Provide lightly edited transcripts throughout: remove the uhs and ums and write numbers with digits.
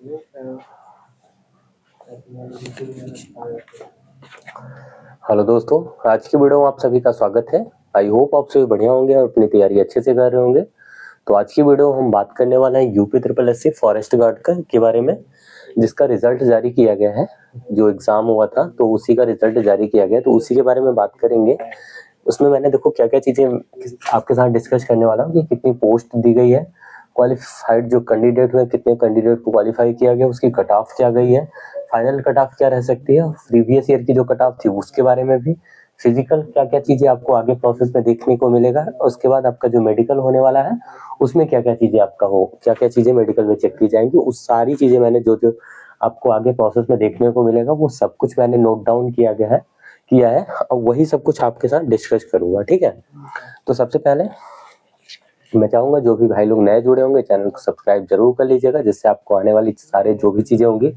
Hello दोस्तों, आज की वीडियो में आप सभी का स्वागत है। आई होप आप सभी बढ़िया होंगे और अपनी तैयारी अच्छे से कर रहे होंगे। तो आज की वीडियो हम बात करने वाला है UP triple SC forest guard के बारे में, जिसका रिजल्ट जारी किया गया है। जो एग्जाम हुआ था तो उसी का रिजल्ट जारी किया गया, तो उसी के बारे में बात करेंगे। उसमें मैंने देखो क्या क्या चीजें आपके साथ डिस्कस करने वाला हूँ कि कितनी पोस्ट दी गई है, क्वालिफाइड जो कैंडिडेट हुए कितने कैंडिडेट को क्वालिफाई किया गया, उसकी कट ऑफ क्या गई है, फाइनल कट ऑफ क्या रह सकती है, प्रीवियस ईयर की जो कट ऑफ थी उसके बारे में भी, फिजिकल क्या क्या चीजें आपको आगे प्रोसेस में देखने को मिलेगा, उसके बाद आपका जो मेडिकल होने वाला है उसमें क्या क्या चीजें आपका हो, क्या क्या चीजें मेडिकल में चेक की जाएंगी, उस सारी चीजें मैंने जो जो आपको आगे प्रोसेस में देखने को मिलेगा वो सब कुछ मैंने नोट डाउन किया है और वही सब कुछ आपके साथ डिस्कस करूंगा। ठीक है, तो सबसे पहले मैं चाहूंगा जो भी भाई लोग नए जुड़े होंगे चैनल को सब्सक्राइब जरूर कर लीजिएगा, जिससे आपको आने वाली सारे जो भी चीजें होंगी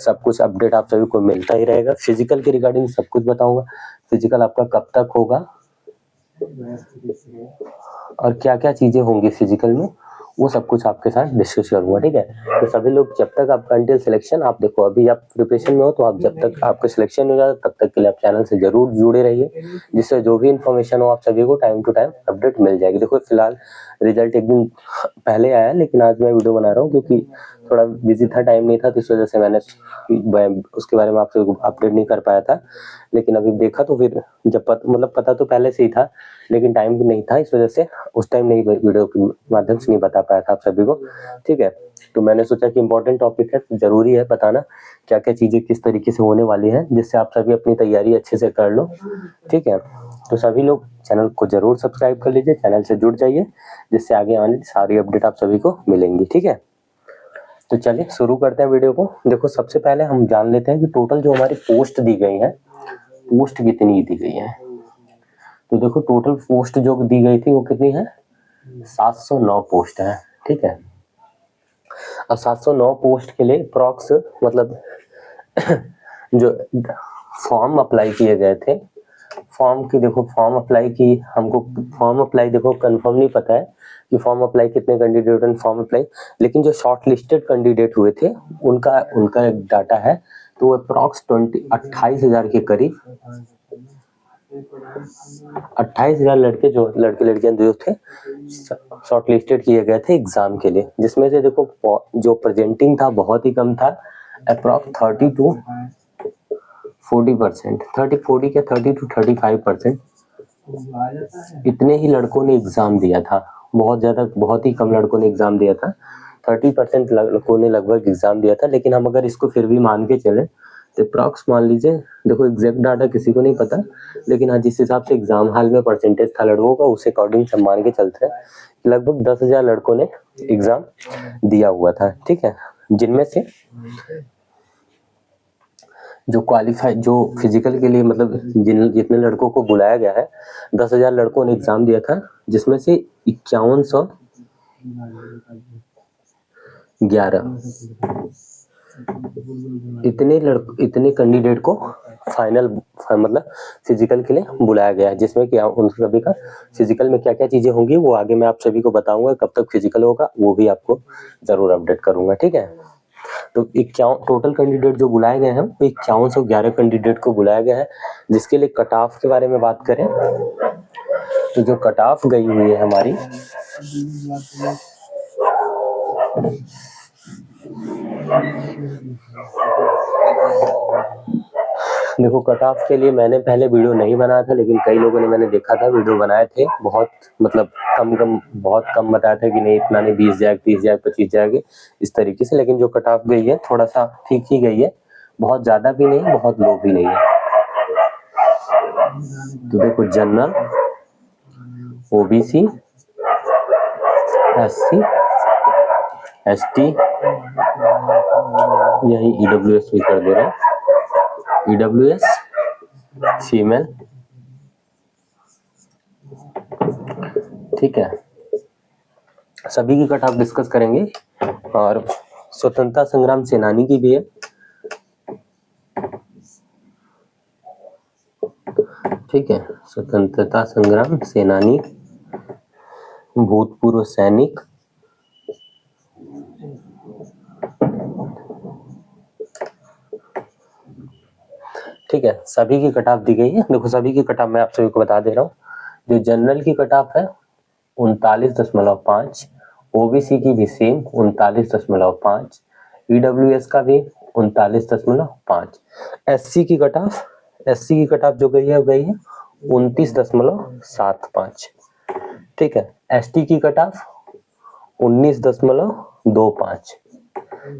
सब कुछ अपडेट आप सभी को मिलता ही रहेगा। फिजिकल के रिगार्डिंग सब कुछ बताऊंगा, फिजिकल आपका कब तक होगा और क्या क्या चीजें होंगी फिजिकल में, वो सब कुछ आपके साथ डिस्कस करूंगा। ठीक है, तो सभी लोग जब तक आपका अंटिल सिलेक्शन, आप देखो अभी आप प्रिपरेशन में हो तो आप जब तक आपका सिलेक्शन हो जाए तब तक के लिए आप चैनल से जरूर जुड़े रहिए, जिससे जो भी इन्फॉर्मेशन हो आप सभी को टाइम टू टाइम अपडेट मिल जाएगी। देखो फिलहाल रिजल्ट एक दिन पहले आया, लेकिन आज मैं वीडियो बना रहा हूँ क्योंकि थोड़ा बिजी था, टाइम नहीं था, तो इस वजह से मैंने उसके बारे में आपसे अपडेट नहीं कर पाया था। लेकिन अभी देखा तो फिर जब पता तो पहले से ही था, लेकिन टाइम भी नहीं था, इस वजह से उस टाइम नहीं वीडियो के माध्यम से नहीं बता पाया था आप सभी को। ठीक है, तो मैंने सोचा कि इम्पोर्टेंट टॉपिक है, जरूरी है बताना क्या क्या चीजें किस तरीके से होने वाली है, जिससे आप सभी अपनी तैयारी अच्छे से कर लो। ठीक है, तो सभी लोग चैनल को जरूर सब्सक्राइब कर लीजिए, चैनल से जुड़ जाइए, जिससे आगे आने सारी अपडेट आप सभी को मिलेंगी। ठीक है, तो चलिए शुरू करते हैं वीडियो को। देखो सबसे पहले हम जान लेते हैं कि टोटल जो हमारी पोस्ट दी गई है, पोस्ट कितनी दी गई है। तो देखो टोटल पोस्ट जो दी गई थी वो कितनी है, 709 पोस्ट है। ठीक है, अब 709 पोस्ट के लिए अप्रॉक्स मतलब जो फॉर्म अप्लाई किए गए थे, फॉर्म की देखो फॉर्म अप्लाई की, हमको फॉर्म अप्लाई देखो कंफर्म नहीं पता है कि फॉर्म अप्लाई कितने कैंडिडेट ने फॉर्म अप्लाई, लेकिन जो शॉर्ट लिस्टेड कैंडिडेट हुए थे उनका उनका एक डाटा है, तो अप्रॉक्स 28,000 के करीब 28,000 लड़के लड़कियां जो थे शॉर्ट लिस्टेड किए गए थे एग्जाम के लिए, जिसमें से देखो जो प्रेजेंटिंग था बहुत ही कम था, अप्रॉक्स 30 टू 40%, 30 के 30 टू 35% इतने ही लड़कों ने एग्जाम दिया था। बहुत ही कम लड़कों ने एग्जाम दिया था, 30% लड़कों ने लगभग एग्जाम दिया था। लेकिन हम अगर इसको फिर भी मान के चले तो अप्रॉक्स मान लीजिए, देखो एग्जैक्ट डाटा किसी को नहीं पता, लेकिन हाँ जिस हिसाब से एग्जाम हॉल में परसेंटेज था लड़कों का, उस अकॉर्डिंग हम मान के चलते हैं लगभग 10,000 लड़कों ने एग्जाम दिया हुआ था। ठीक है, जिनमें से जो क्वालिफाई जो फिजिकल के लिए मतलब जितने लड़कों को बुलाया गया है, 10,000 लड़कों ने एग्जाम दिया था, जिसमें से 5111 इतने कैंडिडेट को फाइनल मतलब फिजिकल के लिए बुलाया गया है, जिसमें कि उन सभी का फिजिकल में क्या क्या चीजें होंगी वो आगे मैं आप सभी को बताऊंगा, कब तक फिजिकल होगा वो भी आपको जरूर अपडेट करूंगा। ठीक है, तो 51 टोटल कैंडिडेट जो बुलाए गए हैं, 5111 कैंडिडेट को बुलाया गया है। जिसके लिए कट ऑफ के बारे में बात करें तो जो कट ऑफ गई हुई है हमारी, देखो कट ऑफ के लिए मैंने पहले वीडियो नहीं बनाया था, लेकिन कई लोगों ने मैंने देखा था वीडियो बनाए थे, बहुत मतलब बहुत कम बताया था कि नहीं इतना नहीं, 20 जाएगा 30 जाएगा 25 जाएगा इस तरीके से। लेकिन जो कट ऑफ गई है थोड़ा सा ठीक ही गई है, बहुत ज्यादा भी नहीं बहुत लो भी नहीं है। तो देखो जनरल, ओबीसी, एससी, एसटी, यही ईडब्ल्यूएस भी कर दे रहे हैं, ईडब्ल्यूएस, फीमेल। ठीक है, सभी की कट ऑफ डिस्कस करेंगे और स्वतंत्रता संग्राम सेनानी की भी है। ठीक है, स्वतंत्रता संग्राम सेनानी, भूतपूर्व सैनिक, ठीक है, सभी की कट ऑफ दी गई है। देखो सभी की कट ऑफ मैं आप सभी को बता दे रहा हूँ। जो जनरल की कट ऑफ है 39.5, ओबीसी की भी सेम 39.5, ईडब्ल्यूएस का भी 39.5, एससी की कट ऑफ जो गई है 29.75। ठीक है, एसटी की कट ऑफ 19.25।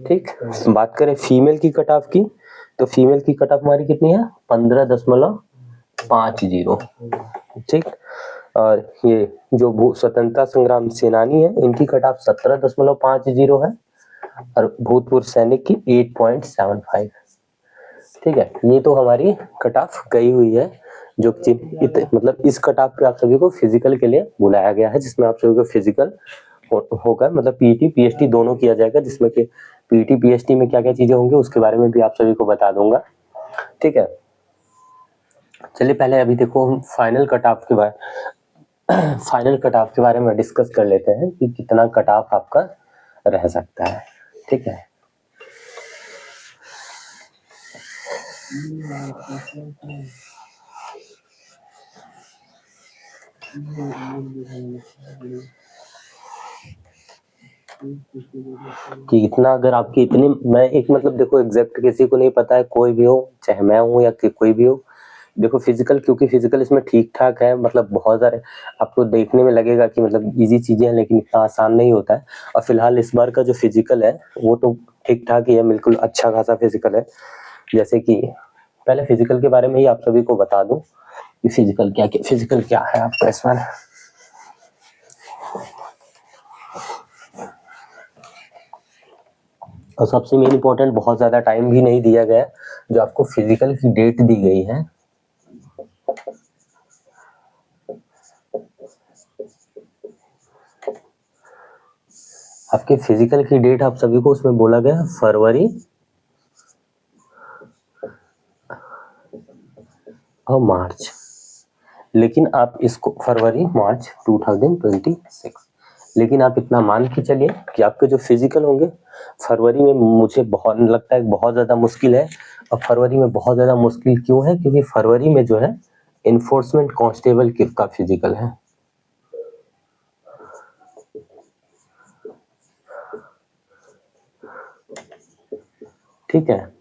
ठीक, बात करें फीमेल की कट ऑफ की, तो फीमेल की कट ऑफ हमारी कितनी है 15.50। ठीक, और ये जो स्वतंत्रता संग्राम सेनानी है इनकी कट ऑफ 17.50 है, और भूतपूर्व सैनिक की 8.75। ठीक है, ये तो हमारी कट ऑफ गई हुई है, जो मतलब इस कट ऑफ पे आप सभी को फिजिकल के लिए बुलाया गया है, जिसमें आप सभी को फिजिकल होगा, मतलब पीटी पीएचटी दोनों किया जाएगा, जिसमें कि पीटी पीएचटी में क्या क्या चीजें होंगी उसके बारे में भी आप सभी को बता दूंगा। ठीक है, चलिए पहले अभी देखो हम फाइनल कट ऑफ के बारे में डिस्कस कर लेते हैं कि कितना कट ऑफ आपका रह सकता है। ठीक है, कि इतना अगर आपकी इतनी, मैं एक मतलब देखो एग्जैक्ट किसी को नहीं पता है, कोई भी हो चाहे मैं हूँ या कोई भी हो। देखो फिजिकल, क्योंकि फिजिकल इसमें ठीक ठाक है, मतलब बहुत सारे आपको देखने में लगेगा कि मतलब इजी चीजें हैं, लेकिन इतना आसान नहीं होता है। और फिलहाल इस बार का जो फिजिकल है वो तो ठीक ठाक ही है, बिल्कुल अच्छा खासा फिजिकल है। जैसे कि पहले फिजिकल के बारे में ही आप सभी को बता दूं कि फिजिकल क्या है आपका इस बार। और सबसे मेन इंपॉर्टेंट, बहुत ज्यादा टाइम भी नहीं दिया गया, जो आपको फिजिकल की डेट दी गई है आपके फिजिकल की डेट आप सभी को उसमें बोला गया फरवरी और मार्च। लेकिन आप इसको फरवरी मार्च 2026, लेकिन आप इतना मान के चलिए कि आपके जो फिजिकल होंगे फरवरी में, मुझे बहुत लगता है बहुत ज्यादा मुश्किल है। और फरवरी में बहुत ज्यादा मुश्किल क्यों है, क्योंकि फरवरी में जो है इन्फोर्समेंट कांस्टेबल का फिजिकल है। ठीक है,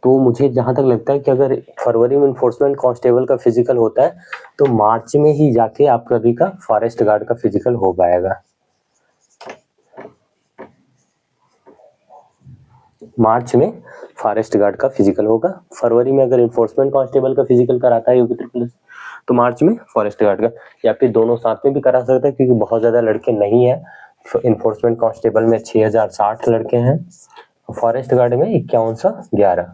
तो मुझे जहां तक लगता है कि अगर फरवरी में इन्फोर्समेंट कांस्टेबल का फिजिकल होता है तो मार्च में ही जाके आपका भी का फॉरेस्ट गार्ड का फिजिकल हो पाएगा। मार्च में फॉरेस्ट गार्ड का फिजिकल होगा। फरवरी में अगर इन्फोर्समेंट कांस्टेबल का फिजिकल कराता है यूपी ट्रिपल एस, तो मार्च में फॉरेस्ट गार्ड का, या फिर दोनों साथ में भी करा सकता है, क्योंकि बहुत ज्यादा लड़के नहीं है। इन्फोर्समेंट कांस्टेबल में 6060 लड़के हैं, फॉरेस्ट गार्ड में 5111,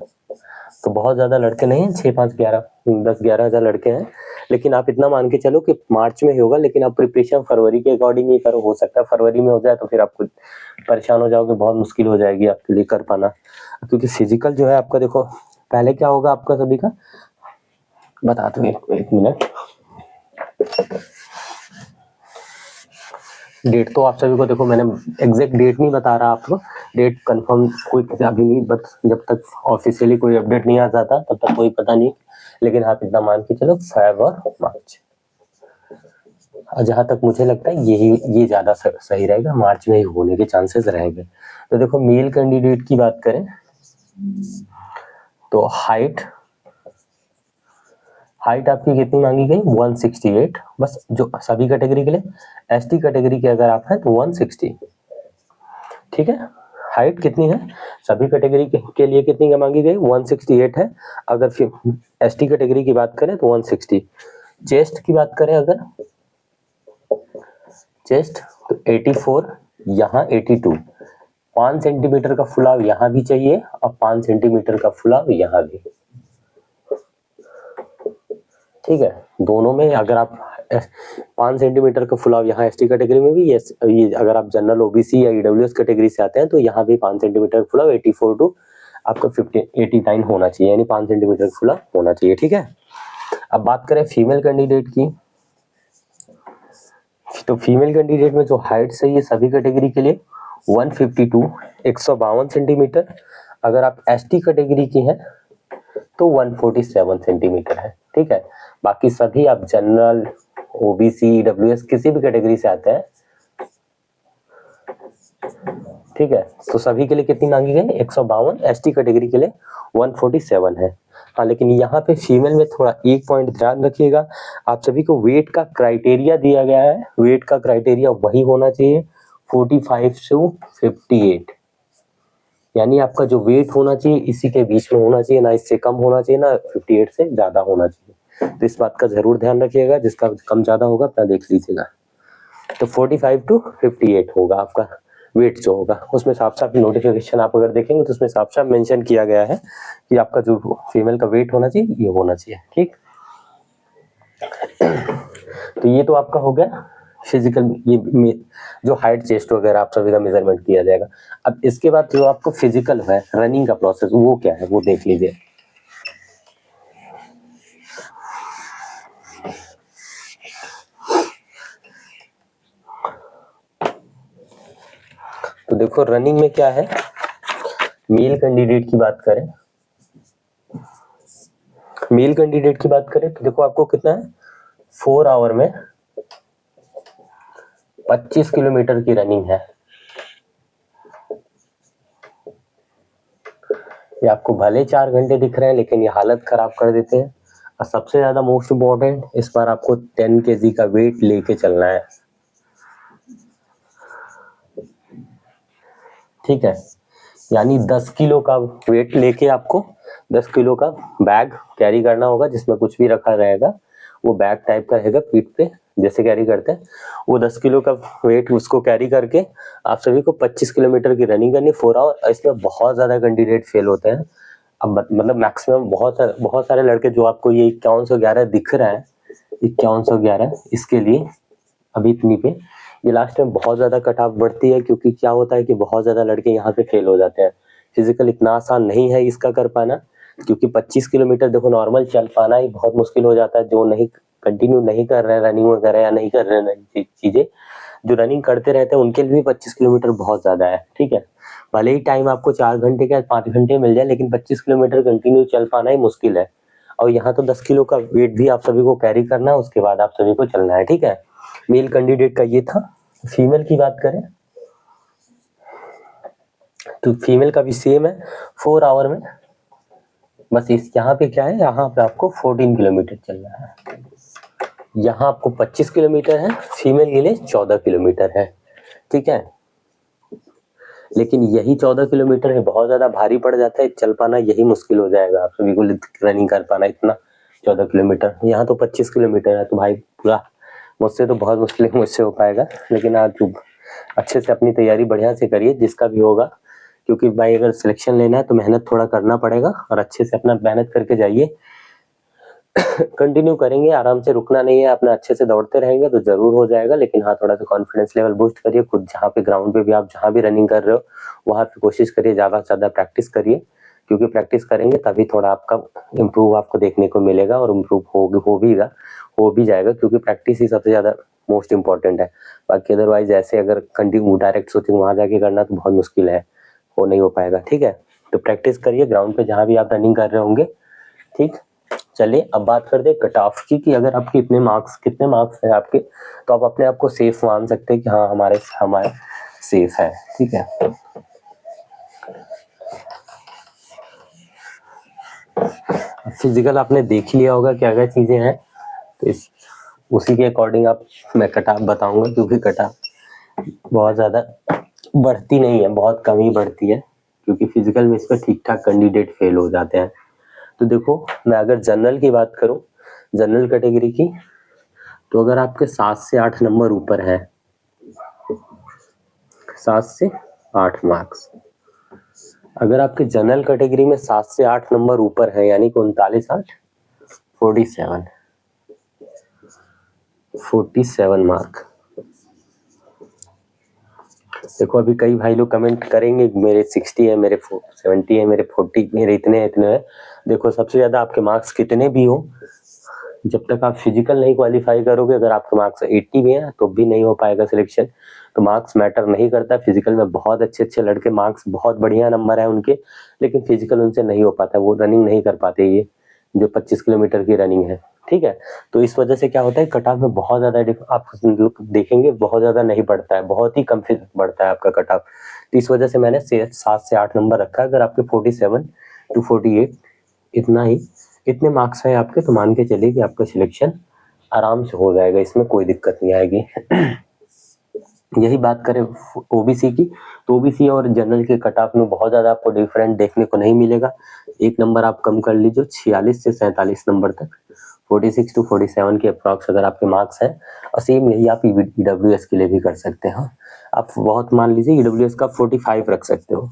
तो बहुत ज्यादा लड़के नहीं है, 6 5 11 10 11 हजार लड़के हैं। लेकिन आप इतना मान के चलो कि मार्च में ही होगा, लेकिन आप प्रिपरेशन फरवरी के अकॉर्डिंग ही करो। हो सकता है फरवरी में हो जाए तो फिर आपको परेशान हो जाओगे, बहुत मुश्किल हो जाएगी आपके लिए कर पाना, क्योंकि फिजिकल जो है आपका, देखो पहले क्या होगा आपका सभी का बता दो, एक मिनट। डेट तो आप सभी को, देखो मैंने एग्जैक्ट डेट नहीं बता रहा आपको, डेट कंफर्म कोई अभी नहीं, बट जब तक ऑफिशियली कोई अपडेट नहीं आ जाता तब तक कोई पता नहीं। लेकिन आप इतना मान के चलो फेब और मार्च, जहां तक मुझे लगता है ये ज्यादा सही रहेगा, मार्च में ही होने के चांसेस रहेंगे। तो देखो मेल कैंडिडेट की बात करें तो हाइट आपकी कितनी मांगी गई 168, बस जो सभी कैटेगरी के लिए। एसटी कैटेगरी के अगर आप हैं तो 160। ठीक है, हाइट कितनी है सभी कैटेगरी के लिए कितनी का मांगी गई 168 है। अगर फिर एसटी कैटेगरी की बात करें तो 160। चेस्ट की बात करें अगर, चेस्ट तो 84, यहाँ 82, 5 सेंटीमीटर का फुलाव यहाँ भी चाहिए और 5 सेंटीमीटर का फुलाव यहाँ भी। ठीक है, दोनों में अगर आप 5 सेंटीमीटर का फुलाव यहाँ एसटी कैटेगरी में भी, ये अगर आप जनरल ओबीसी या ईडब्ल्यूएस कैटेगरी से आते हैं तो यहाँ भी 5 सेंटीमीटर का फुलाव 84 टू आपका 89 होना चाहिए, यानी 5 सेंटीमीटर का फुलाव होना चाहिए। ठीक है, अब बात करें फीमेल कैंडिडेट की, तो फीमेल कैंडिडेट में जो हाइट चाहिए सभी कैटेगरी के लिए 152 152 सेंटीमीटर। अगर आप एसटी कैटेगरी की हैं तो 147 सेंटीमीटर है, ठीक है। बाकी सभी आप जनरल, ओबीसी, ईडब्ल्यूएस किसी भी कैटेगरी से आते हैं, ठीक है। तो सभी के लिए कितनी मांगी गई? 152, एसटी कैटेगरी के लिए 147 है। हाँ, लेकिन यहाँ पे फीमेल में थोड़ा एक पॉइंट ध्यान रखिएगा, आप सभी को वेट का क्राइटेरिया दिया गया है, वेट का क्राइटेरिया वही होना चाहिए 45 से 58, यानी आपका जो वेट होना चाहिए इसी के बीच में होना चाहिए, ना इससे कम होना चाहिए ना 58 से ज्यादा होना चाहिए। तो इस बात का जरूर ध्यान रखिएगा, जिसका कम ज्यादा होगा अपना देख लीजिएगा। तो 45 to 58 होगा आपका वेट जो होगा, उसमें साफ साफ नोटिफिकेशन आप अगर देखेंगे तो उसमें साफ साफ मेंशन किया गया है कि आपका जो फीमेल का वेट होना चाहिए ये होना चाहिए, ठीक। तो ये तो आपका हो गया फिजिकल, ये जो हाइट, चेस्ट वगैरह आप सभी का मेजरमेंट किया जाएगा। अब इसके बाद जो आपको फिजिकल है, रनिंग का प्रोसेस, वो क्या है वो देख लीजिए। तो देखो रनिंग में क्या है, मेल कैंडिडेट की बात करें, मेल कैंडिडेट की बात करें तो देखो आपको कितना है, 4 आवर में 25 किलोमीटर की रनिंग है। ये आपको भले 4 घंटे दिख रहे हैं लेकिन ये हालत खराब कर देते हैं। और सबसे ज्यादा मोस्ट इम्पोर्टेंट, इस बार आपको 10 kg का वेट लेके चलना है, ठीक है। यानी 10 किलो का वेट लेके आपको 10 किलो का बैग कैरी करना होगा, जिसमें कुछ भी रखा रहेगा, वो बैग टाइप का रहेगा पीठ पे जैसे कैरी करते हैं, वो 10 किलो का वेट उसको कैरी करके आप सभी को 25 किलोमीटर की रनिंग करनी 4 आवर। इसमें बहुत ज़्यादा कैंडिडेट फेल होते हैं। अब मतलब मैक्सिमम बहुत सारे लड़के जो आपको ये 5111 दिख रहा है, 5111 इसके लिए अभी इतनी पे ये लास्ट में बहुत ज़्यादा कट ऑफ बढ़ती है, क्योंकि क्या होता है कि बहुत ज़्यादा लड़के यहाँ पे फेल हो जाते हैं। फिजिकल इतना आसान नहीं है इसका कर पाना, क्योंकि 25 किलोमीटर देखो नॉर्मल चल पाना ही बहुत मुश्किल हो जाता है। जो नहीं कंटिन्यू नहीं कर रहे हैं रनिंग वगैरह या नहीं कर रहे हैं चीज़ें, जो रनिंग करते रहते हैं उनके लिए भी 25 किलोमीटर बहुत ज़्यादा है, ठीक है। भले ही टाइम आपको 4 घंटे का 5 घंटे मिल जाए, लेकिन 25 किलोमीटर कंटिन्यू चल पाना ही मुश्किल है। और यहाँ तो 10 किलो का वेट भी आप सभी को कैरी करना है, उसके बाद आप सभी को चलना है, ठीक है। मेल कैंडिडेट का ये था। फीमेल की बात करें तो फीमेल का भी सेम है, 4 आवर में, बस इस यहाँ पे क्या है, यहाँ पे आपको 14 किलोमीटर चलना है। यहाँ आपको 25 किलोमीटर है, फीमेल के लिए 14 किलोमीटर है, ठीक है। लेकिन यही 14 किलोमीटर है बहुत ज्यादा भारी पड़ जाता है, चल पाना यही मुश्किल हो जाएगा आप सभी को, रनिंग कर पाना इतना 14 किलोमीटर। यहाँ तो 25 किलोमीटर है, तो भाई पूरा मुझसे तो बहुत मुश्किल मुझसे हो पाएगा। लेकिन आप अच्छे से अपनी तैयारी बढ़िया से करिए जिसका भी होगा, क्योंकि भाई अगर सिलेक्शन लेना है तो मेहनत थोड़ा करना पड़ेगा, और अच्छे से अपना मेहनत करके जाइए। कंटिन्यू करेंगे, आराम से रुकना नहीं है, अपना अच्छे से दौड़ते रहेंगे तो जरूर हो जाएगा। लेकिन हाँ, थोड़ा सा कॉन्फिडेंस लेवल बूस्ट करिए खुद, जहाँ पे ग्राउंड पे भी आप जहाँ भी रनिंग कर रहे हो वहाँ पे कोशिश करिए, ज़्यादा से ज़्यादा प्रैक्टिस करिए, क्योंकि प्रैक्टिस करेंगे तभी थोड़ा आपका इम्प्रूव आपको देखने को मिलेगा, और इम्प्रूव हो भी जाएगा, क्योंकि प्रैक्टिस ही सबसे ज़्यादा मोस्ट इंपॉर्टेंट है। बाकी अदरवाइज ऐसे अगर कंटिन्यू डायरेक्ट सोचिंग वहाँ जाके करना तो बहुत मुश्किल है, वो नहीं हो पाएगा, ठीक है। तो प्रैक्टिस करिए ग्राउंड पे जहाँ भी आप रनिंग कर रहे होंगे, ठीक। चलिए अब बात करते हैं कट ऑफ की, कि अगर आपके कितने मार्क्स हैं आपके, तो आप अपने आप को सेफ मान सकते हैं कि हाँ हमारे सेफ है, ठीक है। फिजिकल आपने देख लिया होगा क्या क्या चीजें हैं, तो उसी के अकॉर्डिंग आप मैं कट ऑफ बताऊंगा, क्योंकि कट ऑफ बहुत ज्यादा बढ़ती नहीं है, बहुत कम ही बढ़ती है, क्योंकि फिजिकल में इस पर ठीक ठाक कैंडिडेट फेल हो जाते हैं। तो देखो मैं अगर जनरल की बात करूं, जनरल कैटेगरी की, तो अगर आपके 7 से 8 नंबर ऊपर है, 7 से 8 मार्क्स, अगर आपके जनरल कैटेगरी में 7 से 8 नंबर ऊपर है, यानी कि 39 8 47 मार्क। देखो अभी कई भाई लोग कमेंट करेंगे मेरे 60 है, मेरे 70 है, मेरे 40, मेरे इतने है। देखो सबसे ज्यादा आपके मार्क्स कितने भी हो, जब तक आप फिजिकल नहीं क्वालिफाई करोगे, अगर आपके मार्क्स 80 भी हैं तो भी नहीं हो पाएगा सिलेक्शन। तो मार्क्स मैटर नहीं करता। फिजिकल में बहुत अच्छे अच्छे लड़के, मार्क्स बहुत बढ़िया नंबर है उनके, लेकिन फिजिकल उनसे नहीं हो पाता, वो रनिंग नहीं कर पाते, ये जो 25 किलोमीटर की रनिंग है, ठीक है। तो इस वजह से क्या होता है, कट ऑफ में बहुत ज़्यादा आप देखेंगे बहुत ज़्यादा नहीं बढ़ता है, बहुत ही कम बढ़ता है आपका कट ऑफ। तो इस वजह से मैंने 7 से 8 नंबर रखा है। अगर आपके 47 to 48 इतना ही, इतने मार्क्स हैं आपके, तो मान के चलिए कि आपका सिलेक्शन आराम से हो जाएगा, इसमें कोई दिक्कत नहीं आएगी। यही बात करें ओबीसी की, तो ओबीसी और जनरल के कट ऑफ में बहुत ज़्यादा आपको डिफरेंट देखने को नहीं मिलेगा। एक नंबर आप कम कर लीजिए, 46 से 47 नंबर तक, 46 to 47 के अप्रॉक्स अगर आपके मार्क्स हैं। और सेम यही आप ईडब्ल्यूएस के लिए भी कर सकते हैं। आप बहुत मान लीजिए ईडब्ल्यूएस का 45 रख सकते हो,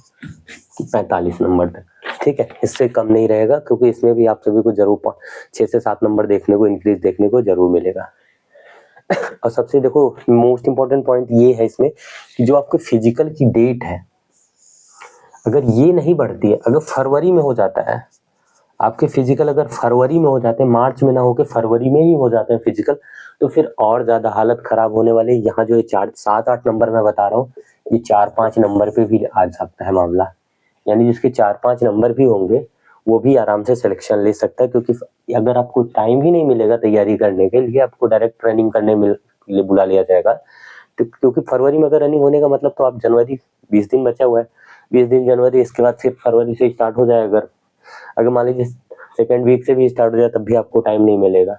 45 नंबर तक, ठीक है। इससे कम नहीं रहेगा, क्योंकि इसमें भी आप सभी को जरूर 6 से 7 नंबर देखने को, इंक्रीज देखने को जरूर मिलेगा। और सबसे देखो मोस्ट इंपॉर्टेंट पॉइंट ये है इसमें कि जो आपके फिजिकल की डेट है, अगर ये नहीं बढ़ती है, अगर फरवरी में हो जाता है आपके फिजिकल, अगर फरवरी में हो जाते हैं, मार्च में ना होके फरवरी में ही हो जाते हैं फिजिकल, तो फिर और ज्यादा हालत खराब होने वाली। यहाँ जो 4-7-8 नंबर मैं बता रहा हूँ, ये 4-5 नंबर पे भी आ सकता है मामला। यानी जिसके 4-5 नंबर भी होंगे वो भी आराम से सिलेक्शन ले सकता है, क्योंकि अगर आपको टाइम ही नहीं मिलेगा तैयारी करने के लिए, आपको डायरेक्ट ट्रेनिंग करने लिए बुला लिया जाएगा। तो क्योंकि फरवरी में अगर रनिंग होने का मतलब, तो आप जनवरी 20 दिन बचा हुआ है, 20 दिन जनवरी, इसके बाद फिर फरवरी से स्टार्ट हो जाएगा। अगर मान लीजिए सेकेंड वीक से भी स्टार्ट हो जाए तब भी आपको टाइम नहीं मिलेगा,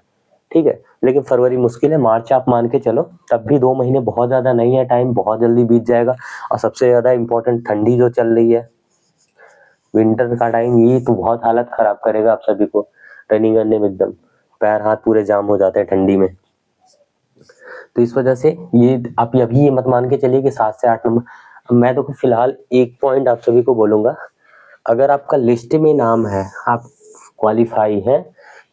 ठीक है। लेकिन फरवरी मुश्किल है, मार्च आप मान के चलो, तब भी 2 महीने बहुत ज़्यादा नहीं है, टाइम बहुत जल्दी बीत जाएगा। और सबसे ज़्यादा इम्पोर्टेंट ठंडी जो चल रही है, विंटर का टाइम, ये तो बहुत हालत खराब करेगा आप सभी को रनिंग करने में, एकदम पैर हाथ पूरे जाम हो जाते हैं ठंडी में। तो इस वजह से ये आप अभी ये मत मान के चलिए कि 7 से 8 नंबर। मैं तो फिलहाल एक पॉइंट आप सभी को बोलूँगा, अगर आपका लिस्ट में नाम है, आप क्वालिफाई है,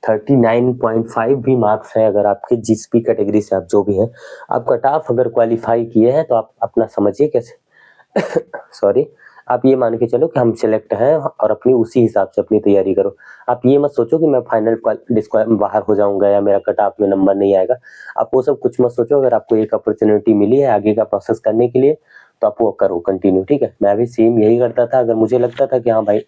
39.5 भी मार्क्स है, अगर आपके जिस भी कैटेगरी से आप जो भी हैं, आप कट ऑफ अगर क्वालिफाई किए हैं, तो आप अपना समझिए कैसे सॉरी, आप ये मान के चलो कि हम सिलेक्ट हैं, और अपनी उसी हिसाब से अपनी तैयारी करो। आप ये मत सोचो कि मैं फाइनल बाहर हो जाऊंगा या मेरा कट ऑफ में नंबर नहीं आएगा। आप वो सब कुछ मत सोचो। अगर आपको एक अपॉर्चुनिटी मिली है आगे का प्रोसेस करने के लिए, तो आप वो करो कंटिन्यू, ठीक है। मैं भी सेम यही करता था। अगर मुझे लगता था कि हाँ भाई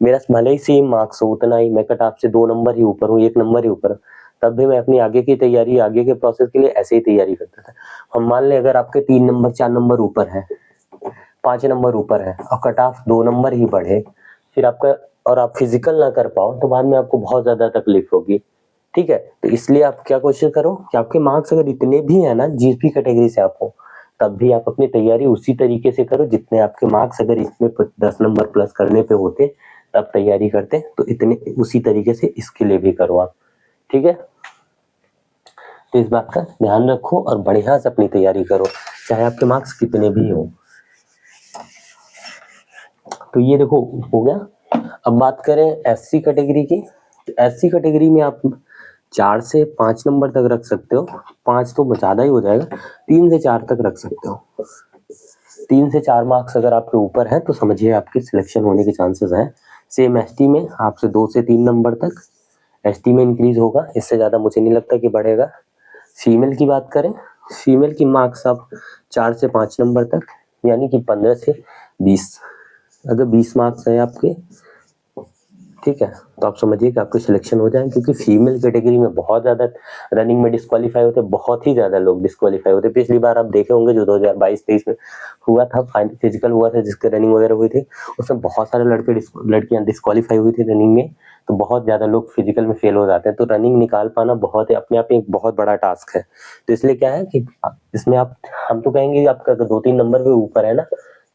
मेरा भले ही सेम मार्क्स हो, उतना ही मैं कट ऑफ से 2 नंबर ही ऊपर हूँ, 1 नंबर ही ऊपर, तब भी मैं अपनी आगे की तैयारी, आगे के प्रोसेस के लिए ऐसे ही तैयारी करता था। हम मान लें अगर आपके 3 नंबर 4 नंबर ऊपर है, 5 नंबर ऊपर है, और कट ऑफ 2 नंबर ही बढ़े, फिर आपका, और आप फिजिकल ना कर पाओ, तो बाद में आपको बहुत ज्यादा तकलीफ होगी, ठीक है। तो इसलिए आप क्या कोशिश करो कि आपके मार्क्स अगर इतने भी है ना, जिस भी कैटेगरी से आप हो, तब भी आप अपनी तैयारी उसी तरीके से करो जितने आपके मार्क्स, अगर इसमें 10 नंबर प्लस करने पे होते तब तैयारी करते, तो इतने उसी तरीके से इसके लिए भी करो आप, ठीक है। तो इस बात का ध्यान रखो और बढ़िया से अपनी तैयारी करो, चाहे आपके मार्क्स कितने भी हो। तो ये देखो हो गया। अब बात करें एससी कैटेगरी की, तो एससी कैटेगरी में आप 4 से 5 नंबर तक रख सकते हो, 5 तो ज़्यादा ही हो जाएगा, 3 से 4 तक रख सकते हो। 3 से 4 मार्क्स अगर आपके ऊपर है तो समझिए आपके सिलेक्शन होने के चांसेस हैं। सेम एसटी में आपसे 2 से 3 नंबर तक एसटी में इंक्रीज होगा, इससे ज़्यादा मुझे नहीं लगता कि बढ़ेगा। फीमेल की बात करें, फीमेल की मार्क्स आप 4 से 5 नंबर तक, यानी कि 15 से 20, अगर 20 मार्क्स हैं आपके, ठीक है, तो आप समझिए कि आपके सिलेक्शन हो जाए। क्योंकि फीमेल कैटेगरी में बहुत ज़्यादा रनिंग में डिस्क्वालीफाई होते, बहुत ही ज़्यादा लोग डिस्क्वालीफाई होते। पिछली बार आप देखे होंगे जो 2022-23 में हुआ था, फिजिकल हुआ था जिसके रनिंग वगैरह हुई थी, उसमें बहुत सारे लड़कियां डिस्क्वालीफाई हुई थी रनिंग में। तो बहुत ज़्यादा लोग फिजिकल में फेल हो जाते हैं। तो रनिंग निकाल पाना बहुत अपने आप में एक बहुत बड़ा टास्क है। तो इसलिए क्या है कि इसमें आप, हम तो कहेंगे आपका 2-3 नंबर भी ऊपर है ना,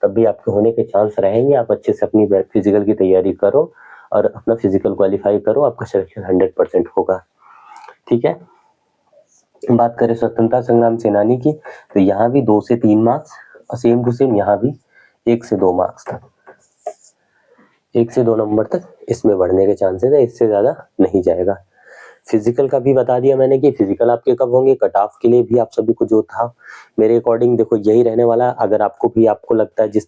तब भी आपके होने के चांस रहेंगे। आप अच्छे से अपनी फिजिकल की तैयारी करो और अपना फिजिकल क्वालिफाई करो, आपका सिलेक्शन 100% होगा, ठीक है। बात करें स्वतंत्रता संग्राम सेनानी की, तो यहाँ भी 2 से 3 मार्क्स, और सेम टू सेम यहाँ भी 1 से 2 मार्क्स तक, 1 से 2 नंबर तक इसमें बढ़ने के चांसेस है, इससे ज़्यादा नहीं जाएगा। फिजिकल का भी बता दिया मैंने कि फिजिकल आपके कब होंगे। कट ऑफ के लिए भी आप सभी को जो था मेरे अकॉर्डिंग देखो यही रहने वाला। अगर आपको भी आपको लगता है, जिस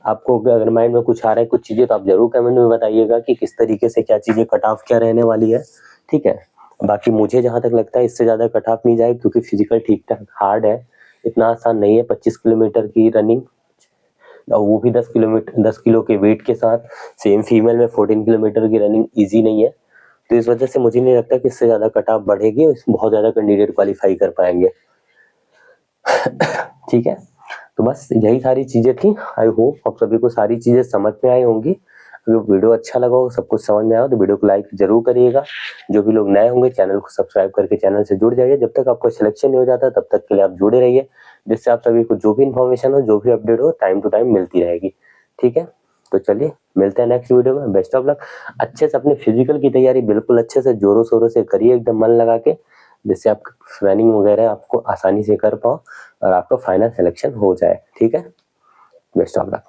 आपको अगर माइंड में कुछ आ रहा है कुछ चीज़ें, तो आप जरूर कमेंट में बताइएगा कि किस तरीके से क्या चीज़ें, कट ऑफ क्या रहने वाली है, ठीक है। बाकी मुझे जहाँ तक लगता है इससे ज़्यादा कट ऑफ नहीं जाएगा, क्योंकि फिजिकल ठीक ठाक हार्ड है, इतना आसान नहीं है 25 किलोमीटर की रनिंग, और वो भी 10 किलो के वेट के साथ। सेम फीमेल में 14 किलोमीटर की रनिंग ईजी नहीं है, तो इस वजह से मुझे नहीं लगता कि इससे ज़्यादा कट ऑफ बढ़ेगी और इसमें बहुत ज़्यादा कैंडिडेट क्वालिफाई कर पाएंगे। ठीक है, तो बस यही सारी चीज़ें थी। आई होप आप सभी को सारी चीज़ें समझ में आई होंगी। अगर वीडियो अच्छा लगा हो, सब कुछ समझ में आया हो, तो वीडियो को लाइक जरूर करिएगा। जो भी लोग नए होंगे चैनल को सब्सक्राइब करके चैनल से जुड़ जाइए। जब तक आपका सिलेक्शन नहीं हो जाता तब तक के लिए आप जुड़े रहिए, जिससे आप सभी को जो भी इन्फॉर्मेशन हो, जो भी अपडेट हो, टाइम टू टाइम मिलती रहेगी। ठीक है, तो चलिए मिलते हैं नेक्स्ट वीडियो में। Best of luck. अच्छे से अपने फिजिकल की तैयारी बिल्कुल अच्छे से जोरों शोरों से करिए, एकदम मन लगा के, जिससे आप रनिंग वगैरह आपको आसानी से कर पाओ और आपका फाइनल सिलेक्शन हो जाए। ठीक है, बेस्ट ऑफ लक।